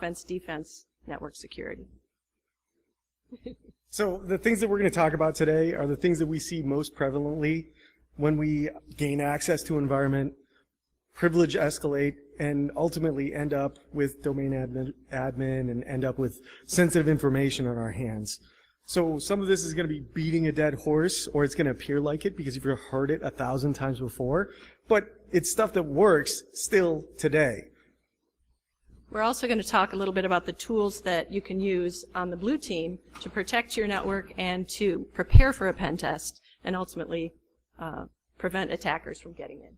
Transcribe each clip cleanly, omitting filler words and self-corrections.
offense, defense, network security. So the things that we're going to talk about today are the things that we see most prevalently when we gain access to an environment, privilege escalate, and ultimately end up with domain admin and end up with sensitive information on our hands. So some of this is going to be beating a dead horse, or it's going to appear like it because you've heard it 1,000 times before, but it's stuff that works still today. We're also going to talk a little bit about the tools that you can use on the blue team to protect your network and to prepare for a pen test and ultimately prevent attackers from getting in.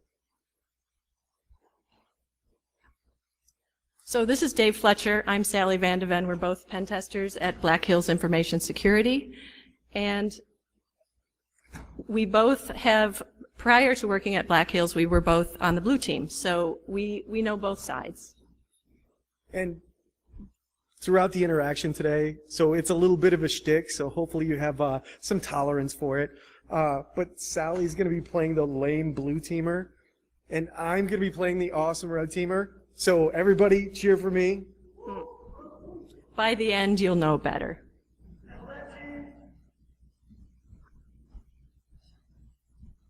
So this is Dave Fletcher. I'm Sally Vandeven. We're both pen testers at Black Hills Information Security. And we both have, prior to working at Black Hills, we were both on the blue team. So we know both sides. And throughout the interaction today, so it's a little bit of a shtick, so hopefully you have some tolerance for it. But Sally's going to be playing the lame blue teamer, and I'm going to be playing the awesome red teamer. So everybody cheer for me. By the end, you'll know better.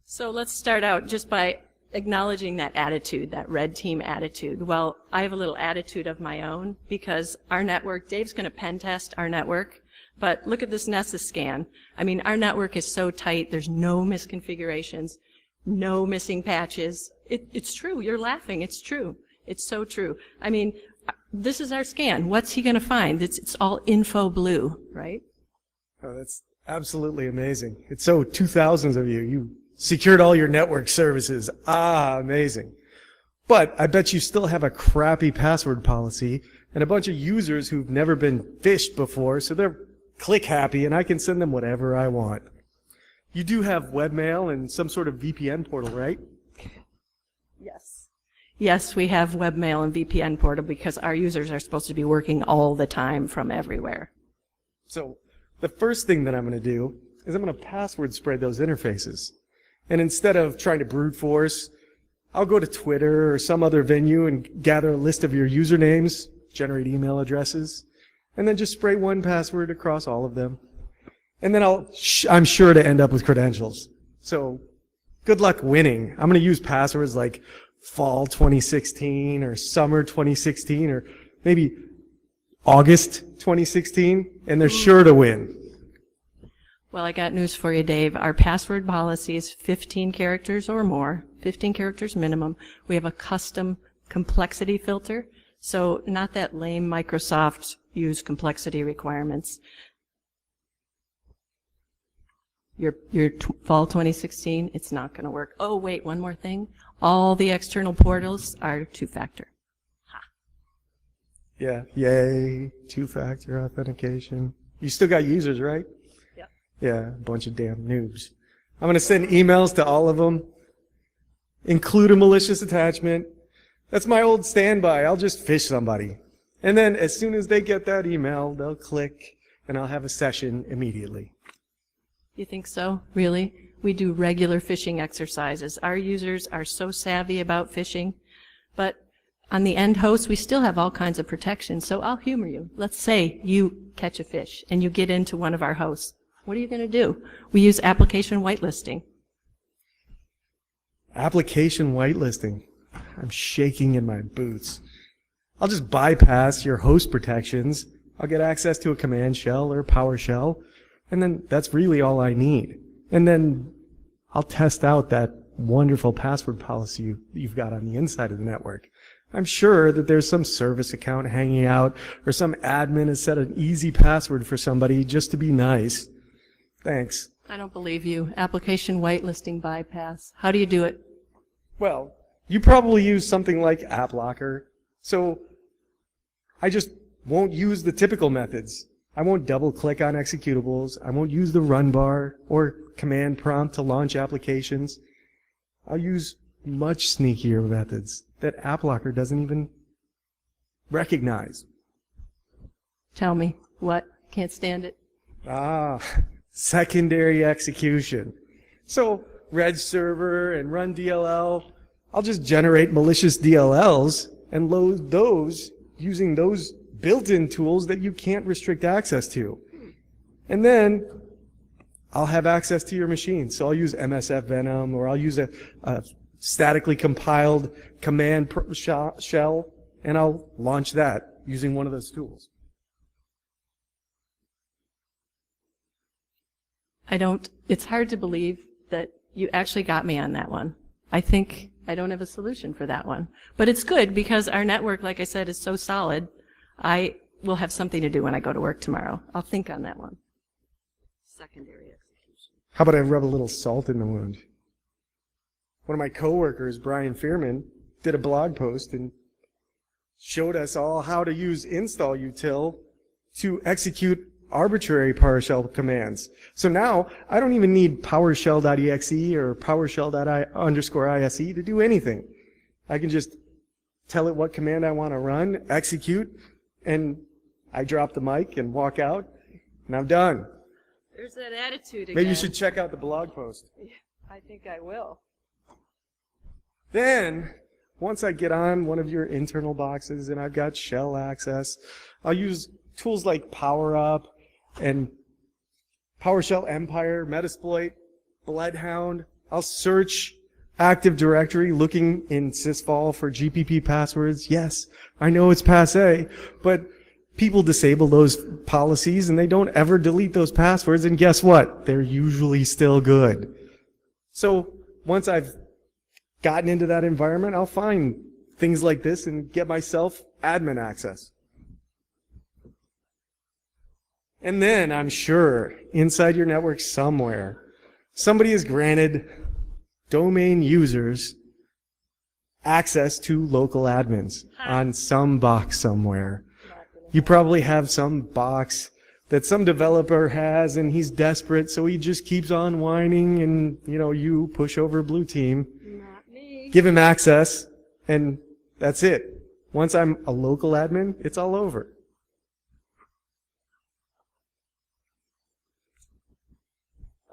So let's start out just by acknowledging that attitude, that red team attitude. Well, I have a little attitude of my own because our network, Dave's going to pen test our network, but look at this Nessus scan. I mean, our network is so tight, there's no misconfigurations, no missing patches. It's true. You're laughing. It's true. It's so true. I mean, this is our scan. What's he going to find? It's all info blue, right? Oh, that's absolutely amazing. It's so 2000s of you. You secured all your network services. Ah, amazing. But I bet you still have a crappy password policy and a bunch of users who've never been phished before, so they're click happy and I can send them whatever I want. You do have webmail and some sort of VPN portal, right? Yes. Yes, we have webmail and VPN portal because our users are supposed to be working all the time from everywhere. So the first thing that I'm going to do is I'm going to password spread those interfaces. And instead of trying to brute force, I'll go to Twitter or some other venue and gather a list of your usernames, generate email addresses, and then just spray one password across all of them. And then I'm sure to end up with credentials. So good luck winning. I'm going to use passwords like fall 2016 or summer 2016 or maybe August 2016, and they're sure to win. Well, I got news for you, Dave. Our password policy is 15 characters or more, 15 characters minimum. We have a custom complexity filter, so not that lame Microsoft use complexity requirements. Your fall 2016, it's not going to work. Oh, wait, one more thing. All the external portals are two-factor. Ha. Yeah, yay, two-factor authentication. You still got users, right? Yep. Yeah, a bunch of damn noobs. I'm going to send emails to all of them, include a malicious attachment. That's my old standby. I'll just phish somebody. And then as soon as they get that email, they'll click, and I'll have a session immediately. You think so? Really? We do regular phishing exercises. Our users are so savvy about phishing, but on the end host, we still have all kinds of protections, so I'll humor you. Let's say you catch a fish and you get into one of our hosts. What are you going to do? We use application whitelisting. Application whitelisting. I'm shaking in my boots. I'll just bypass your host protections. I'll get access to a command shell or PowerShell, and then that's really all I need. And then I'll test out that wonderful password policy you've got on the inside of the network. I'm sure that there's some service account hanging out or some admin has set an easy password for somebody just to be nice. Thanks. I don't believe you. Application whitelisting bypass. How do you do it? Well, you probably use something like AppLocker, so I just won't use the typical methods. I won't double-click on executables. I won't use the run bar or command prompt to launch applications. I'll use much sneakier methods that AppLocker doesn't even recognize. Tell me. What? Can't stand it. Ah, secondary execution. So, Reg server and run DLL, I'll just generate malicious DLLs and load those using those built-in tools that you can't restrict access to. And then I'll have access to your machine. So I'll use MSF Venom, or I'll use a statically compiled command shell, and I'll launch that using one of those tools. It's hard to believe that you actually got me on that one. I think I don't have a solution for that one. But it's good because our network, like I said, is so solid. I will have something to do when I go to work tomorrow. I'll think on that one. Secondary execution. How about I rub a little salt in the wound? One of my coworkers, Brian Fearman, did a blog post and showed us all how to use install util to execute arbitrary PowerShell commands. So now I don't even need PowerShell.exe or PowerShell._ise to do anything. I can just tell it what command I want to run, execute, and I drop the mic and walk out, and I'm done. There's that attitude again. Maybe you should check out the blog post. Yeah, I think I will. Then, once I get on one of your internal boxes and I've got shell access, I'll use tools like PowerUp and PowerShell Empire, Metasploit, Bloodhound. I'll search Active Directory looking in sysvol for GPP passwords. Yes, I know it's passé, but people disable those policies and they don't ever delete those passwords, and guess what? They're usually still good. So once I've gotten into that environment, I'll find things like this and get myself admin access. And then I'm sure inside your network somewhere, somebody is granted domain users access to local admins on some box somewhere. You probably have some box that some developer has and he's desperate, so he just keeps on whining, and you push over blue team, give him access, and that's it. Once I'm a local admin, it's all over.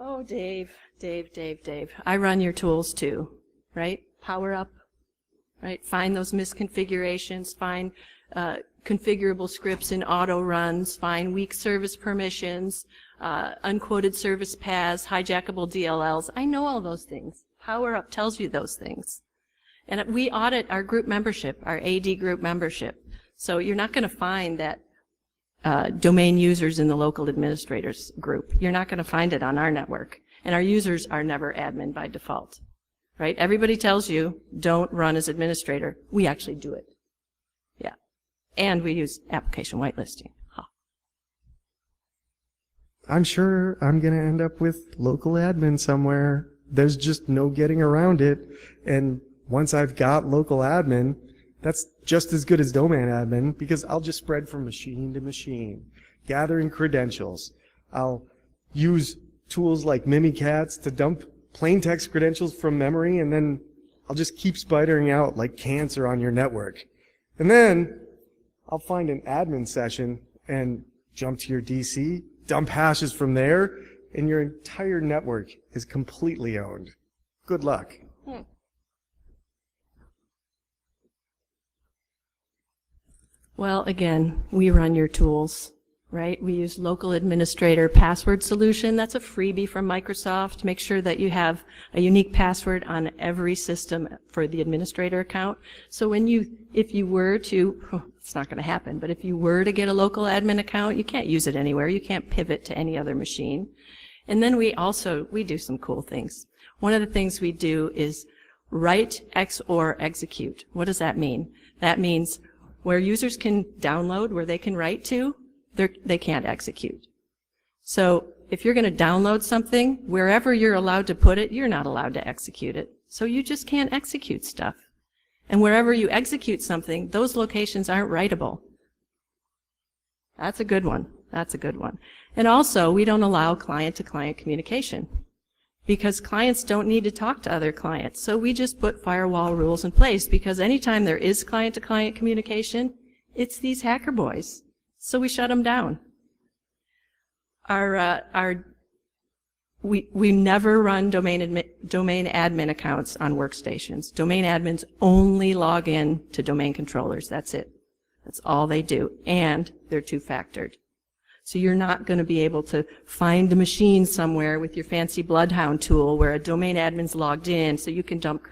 Oh, Dave. I run your tools too, right? PowerUp, right? Find those misconfigurations, find configurable scripts in auto runs, find weak service permissions, unquoted service paths, hijackable DLLs. I know all those things. PowerUp tells you those things. And we audit our group membership, our AD group membership. So you're not going to find that domain users in the local administrators group. You're not going to find it on our network. And our users are never admin by default, right? Everybody tells you, don't run as administrator. We actually do it. Yeah. And we use application whitelisting. Huh. I'm sure I'm going to end up with local admin somewhere. There's just no getting around it. And once I've got local admin, that's just as good as domain admin, because I'll just spread from machine to machine, gathering credentials. I'll use tools like Mimikatz to dump plain text credentials from memory, and then I'll just keep spidering out like cancer on your network. And then I'll find an admin session and jump to your DC, dump hashes from there, and your entire network is completely owned. Good luck. Well, again, we run your tools, right? We use local administrator password solution. That's a freebie from Microsoft. Make sure that you have a unique password on every system for the administrator account. So if you were to, it's not going to happen, but if you were to get a local admin account, you can't use it anywhere. You can't pivot to any other machine. And then we do some cool things. One of the things we do is write XOR execute. What does that mean? That means where users can download, where they can write to, they can't execute. So if you're going to download something, wherever you're allowed to put it, you're not allowed to execute it. So you just can't execute stuff. And wherever you execute something, those locations aren't writable. That's a good one. That's a good one. And also, we don't allow client-to-client communication, because clients don't need to talk to other clients. So we just put firewall rules in place, because anytime there is client-to-client communication, it's these hacker boys. So we shut them down. We never run domain admin accounts on workstations. Domain admins only log in to domain controllers. That's it. That's all they do. And they're two-factored. So you're not going to be able to find a machine somewhere with your fancy Bloodhound tool where a domain admin's logged in so you can dump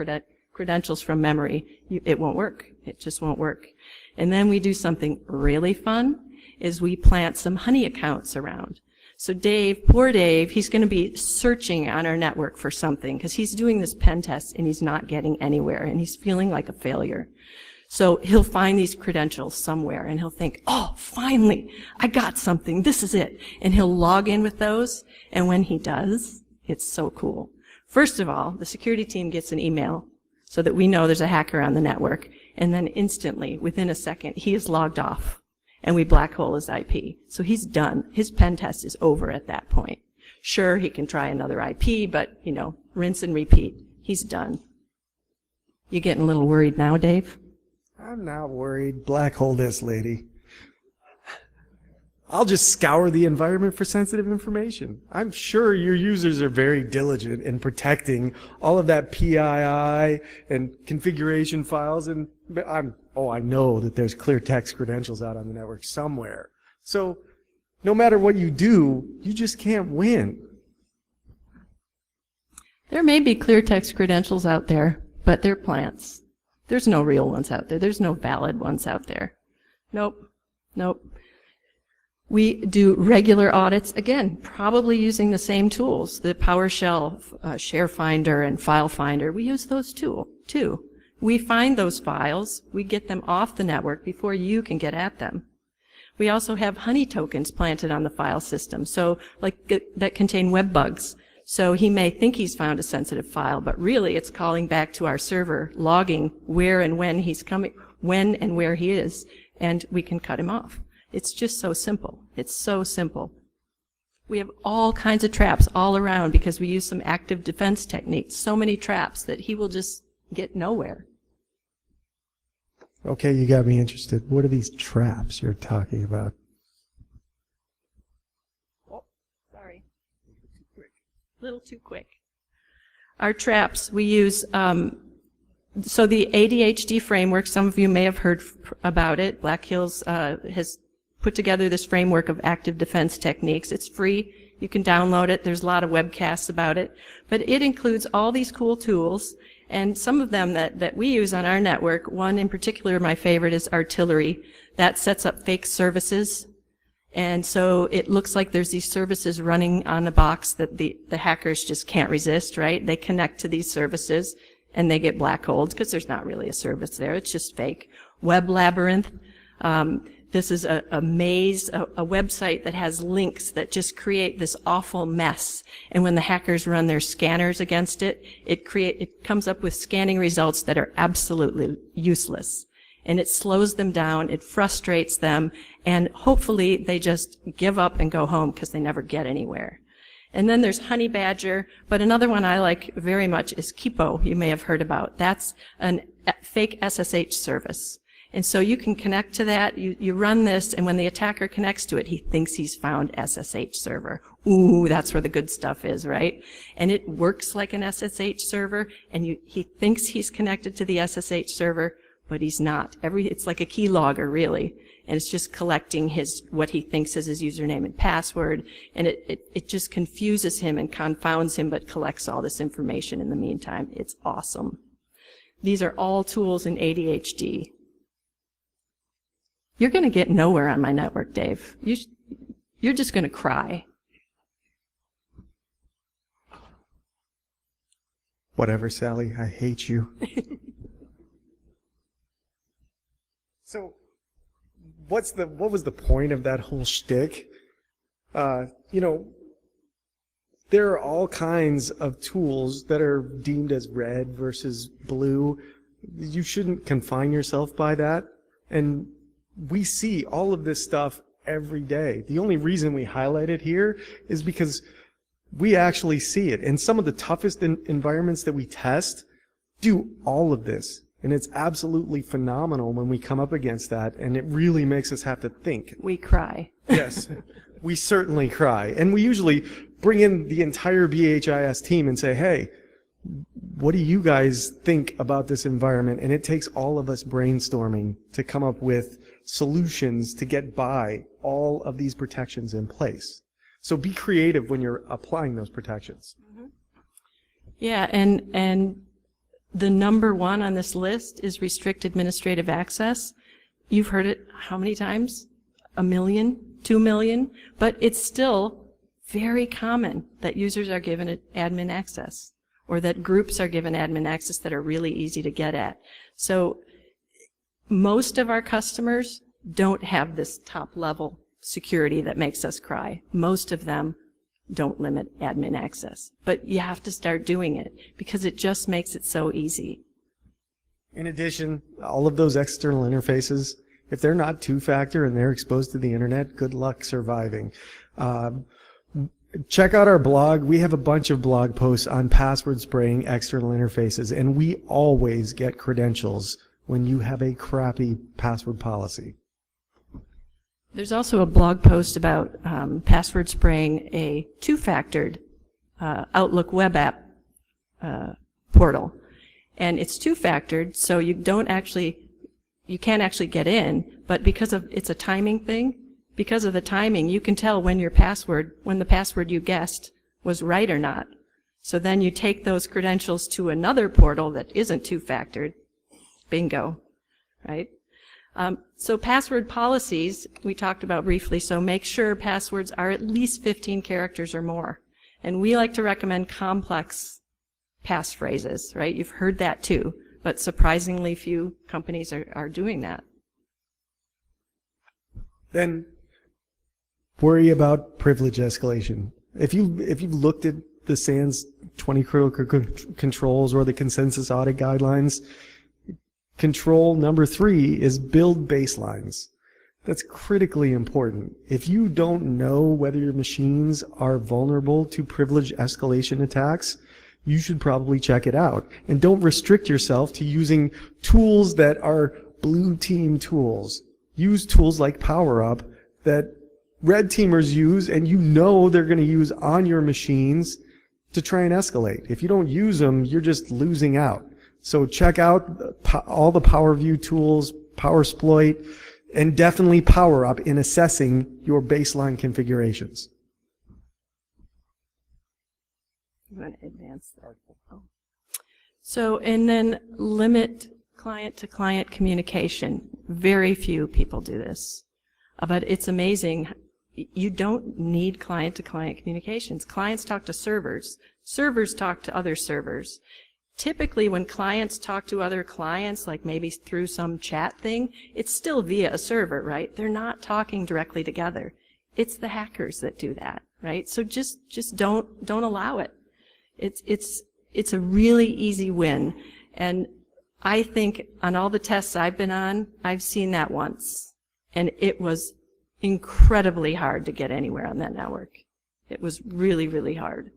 credentials from memory. It won't work. It just won't work. And then we do something really fun, is we plant some honey accounts around. So Dave, poor Dave, he's going to be searching on our network for something because he's doing this pen test and he's not getting anywhere and he's feeling like a failure. So he'll find these credentials somewhere and he'll think, oh, finally, I got something. This is it. And he'll log in with those. And when he does, it's so cool. First of all, the security team gets an email so that we know there's a hacker on the network. And then instantly, within a second, he is logged off and we black hole his IP. So he's done. His pen test is over at that point. Sure, he can try another IP, but, you know, rinse and repeat. He's done. You getting a little worried now, Dave? I'm not worried. Black hole this lady. I'll just scour the environment for sensitive information. I'm sure your users are very diligent in protecting all of that PII and configuration files, and I know that there's clear text credentials out on the network somewhere. So no matter what you do, you just can't win. There may be clear text credentials out there, but they're plants. There's no real ones out there. There's no valid ones out there. Nope. Nope. We do regular audits, again, probably using the same tools, the PowerShell, Share Finder, and File Finder. We use those too. We find those files. We get them off the network before you can get at them. We also have honey tokens planted on the file system, so that contain web bugs. So he may think he's found a sensitive file, but really it's calling back to our server, logging where and when he's coming, when and where he is, and we can cut him off. It's just so simple. It's so simple. We have all kinds of traps all around because we use some active defense techniques, so many traps that he will just get nowhere. Okay, you got me interested. What are these traps you're talking about? Little too quick. Our traps, we use, so the ADHD framework, some of you may have heard about it. Black Hills has put together this framework of active defense techniques. It's free. You can download it. There's a lot of webcasts about it. But it includes all these cool tools, and some of them that we use on our network. One in particular, my favorite, is Artillery. That sets up fake services. And so it looks like there's these services running on the box that the hackers just can't resist, right? They connect to these services and they get black holed because there's not really a service there. It's just fake. Web Labyrinth. This is a maze, a website that has links that just create this awful mess. And when the hackers run their scanners against it, it comes up with scanning results that are absolutely useless. And it slows them down, it frustrates them, and hopefully they just give up and go home because they never get anywhere. And then there's Honey Badger, but another one I like very much is Kipo, you may have heard about. That's a fake SSH service. And so you can connect to that, you run this, and when the attacker connects to it, he thinks he's found SSH server. Ooh, that's where the good stuff is, right? And it works like an SSH server, and he thinks he's connected to the SSH server, but he's not. It's like a keylogger, really, and it's just collecting what he thinks is his username and password, and it just confuses him and confounds him, but collects all this information in the meantime. It's awesome. These are all tools in ADHD. You're going to get nowhere on my network, Dave. You're just going to cry. Whatever, Sally. I hate you. So, what was the point of that whole shtick? You know, there are all kinds of tools that are deemed as red versus blue. You shouldn't confine yourself by that. And we see all of this stuff every day. The only reason we highlight it here is because we actually see it. And some of the toughest environments that we test do all of this. And it's absolutely phenomenal when we come up against that, and it really makes us have to think. We cry. Yes, we certainly cry. And we usually bring in the entire BHIS team and say, hey, what do you guys think about this environment? And it takes all of us brainstorming to come up with solutions to get by all of these protections in place. So be creative when you're applying those protections. Yeah, and the number one on this list is restrict administrative access. You've heard it how many times? 1 million, 2 million, but it's still very common that users are given admin access, or that groups are given admin access that are really easy to get at. So most of our customers don't have this top level security that makes us cry. Most of them don't limit admin access, but you have to start doing it because it just makes it so easy. In addition, all of those external interfaces, if they're not two-factor and they're exposed to the internet, good luck surviving. Check out our blog. We have a bunch of blog posts on password spraying external interfaces, and we always get credentials when you have a crappy password policy. There's also a blog post about password spraying a two-factored Outlook web app portal. And it's two-factored, so you can't actually get in, but because of it's a timing thing, because of the timing, you can tell when the password you guessed was right or not. So then you take those credentials to another portal that isn't two-factored. Bingo, right? So password policies, we talked about briefly, so make sure passwords are at least 15 characters or more. And we like to recommend complex passphrases, right? You've heard that too, but surprisingly few companies are doing that. Then worry about privilege escalation. If you've looked at the SANS 20 critical controls or the consensus audit guidelines, control number 3 is build baselines. That's critically important. If you don't know whether your machines are vulnerable to privilege escalation attacks, you should probably check it out. And don't restrict yourself to using tools that are blue team tools. Use tools like PowerUp that red teamers use and you know they're going to use on your machines to try and escalate. If you don't use them, you're just losing out. So check out all the PowerView tools, PowerSploit, and definitely PowerUp in assessing your baseline configurations. You want to advance that? Oh. So, and then limit client-to-client communication. Very few people do this, but it's amazing. You don't need client-to-client communications. Clients talk to servers. Servers talk to other servers. Typically, when clients talk to other clients, like maybe through some chat thing, it's still via a server, right? They're not talking directly together. It's the hackers that do that, right? So just don't allow it. It's a really easy win, and I think on all the tests I've been on, I've seen that once, and it was incredibly hard to get anywhere on that network. It was really, really hard.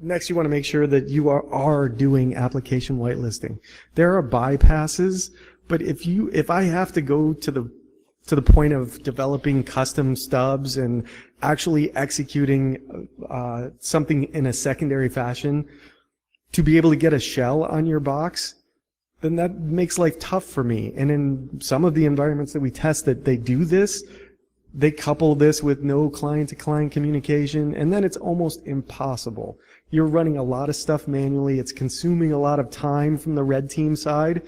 Next, you want to make sure that you are doing application whitelisting. There are bypasses, but if I have to go to the point of developing custom stubs and actually executing something in a secondary fashion to be able to get a shell on your box, then that makes life tough for me. And in some of the environments that we test that they do this, they couple this with no client-to-client communication, and then it's almost impossible. You're running a lot of stuff manually. It's consuming a lot of time from the red team side.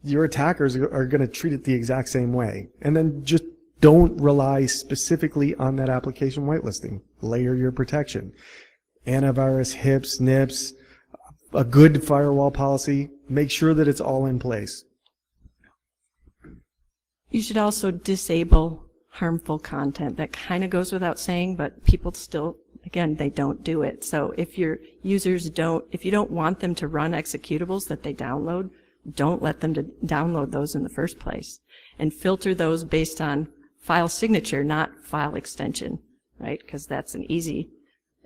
Your attackers are going to treat it the exact same way. And then just don't rely specifically on that application whitelisting. Layer your protection. Antivirus, HIPS, NIPS, a good firewall policy. Make sure that it's all in place. You should also disable harmful content. That kind of goes without saying, but people still, again, they don't do it. So if your users if you don't want them to run executables that they download, don't let them to download those in the first place. And filter those based on file signature, not file extension, right? Because that's an easy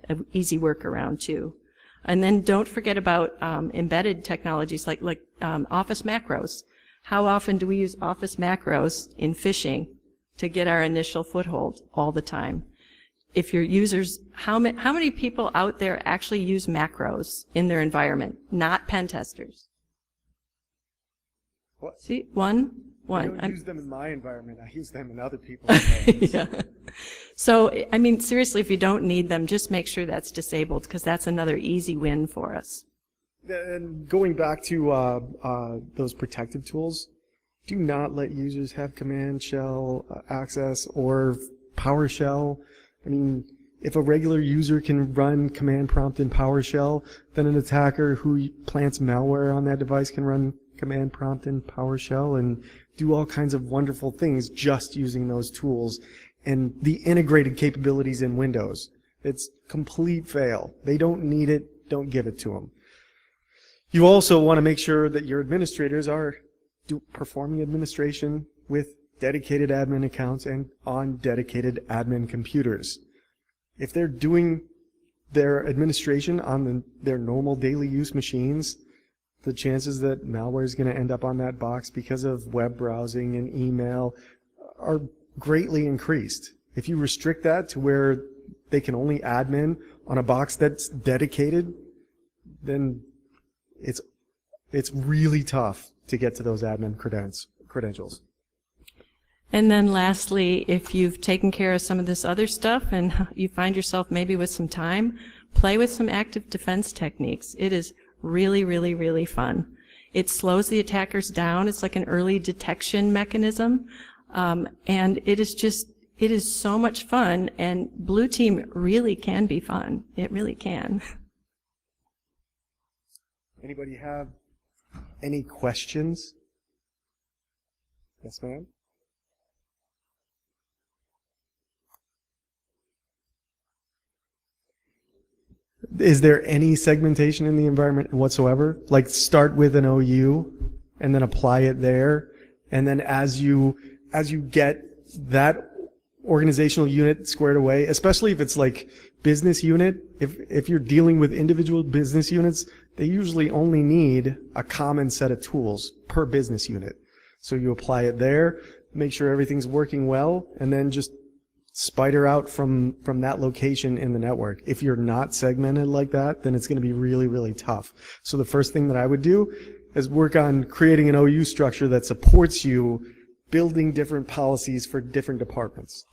workaround too. And then don't forget about embedded technologies like Office macros. How often do we use Office macros in phishing to get our initial foothold? All the time. If your users, how many people out there actually use macros in their environment, not pen testers? What? See, one, I one. don't use them in my environment. I use them in other people's environments. Yeah. So, I mean, seriously, if you don't need them, just make sure that's disabled, because that's another easy win for us. And going back to those protective tools, do not let users have command shell access or PowerShell. I mean, if a regular user can run command prompt in PowerShell, then an attacker who plants malware on that device can run command prompt in PowerShell and do all kinds of wonderful things just using those tools and the integrated capabilities in Windows. It's complete fail. They don't need it. Don't give it to them. You also want to make sure that your administrators are performing administration with dedicated admin accounts and on dedicated admin computers. If they're doing their administration on their normal daily use machines, the chances that malware is going to end up on that box because of web browsing and email are greatly increased. If you restrict that to where they can only admin on a box that's dedicated, then it's really tough to get to those admin credentials. And then lastly, if you've taken care of some of this other stuff and you find yourself maybe with some time, play with some active defense techniques. It is really, really, really fun. It slows the attackers down. It's like an early detection mechanism. And it is so much fun, and Blue Team really can be fun. It really can. Anybody have any questions? Yes, ma'am? Is there any segmentation in the environment whatsoever? Like start with an OU and then apply it there, and then as you get that organizational unit squared away, especially if it's like business unit, if you're dealing with individual business units, they usually only need a common set of tools per business unit. So you apply it there, make sure everything's working well, and then just spider out from that location in the network. If you're not segmented like that, then it's going to be really, really tough. So the first thing that I would do is work on creating an OU structure that supports you building different policies for different departments.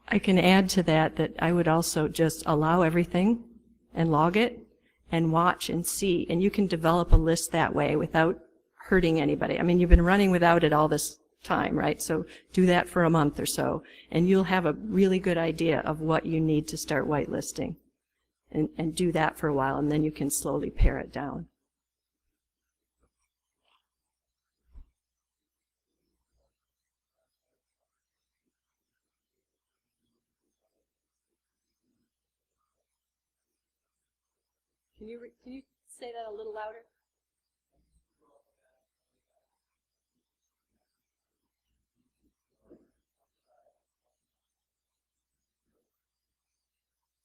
I can add to that I would also just allow everything and log it and watch and see, and you can develop a list that way without hurting anybody. I mean, you've been running without it all this time, right? So do that for a month or so, and you'll have a really good idea of what you need to start whitelisting. And do that for a while, and then you can slowly pare it down. Can you say that a little louder?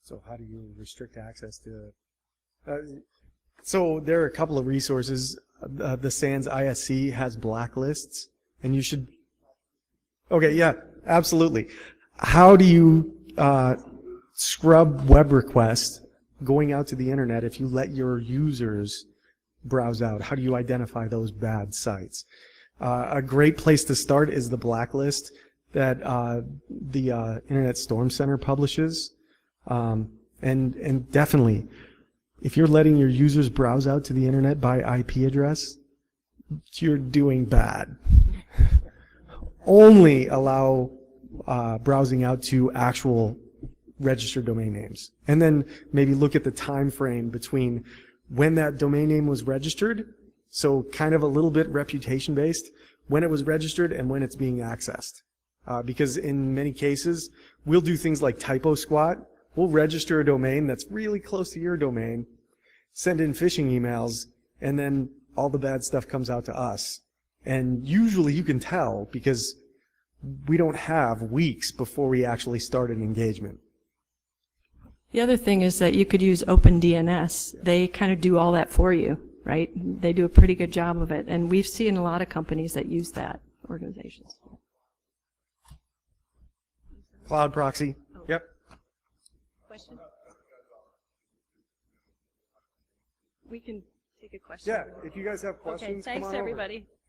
So how do you restrict access to? So there are a couple of resources. The SANS ISC has blacklists, and you should. Okay, yeah, absolutely. How do you scrub web requests going out to the internet if you let your users browse out? How do you identify those bad sites? A great place to start is the blacklist that the Internet Storm Center publishes. And definitely, if you're letting your users browse out to the internet by IP address, you're doing bad. Only allow browsing out to actual registered domain names. And then maybe look at the time frame between when that domain name was registered, so kind of a little bit reputation based, when it was registered and when it's being accessed. Because in many cases, we'll do things like typo squat. We'll register a domain that's really close to your domain, send in phishing emails, and then all the bad stuff comes out to us. And usually you can tell because we don't have weeks before we actually start an engagement. The other thing is that you could use OpenDNS. They kind of do all that for you, right? They do a pretty good job of it. And we've seen a lot of companies that use that, organizations. Cloud proxy. Yep. Question? We can take a question. Yeah, if you guys have questions, okay, thanks come on everybody. over.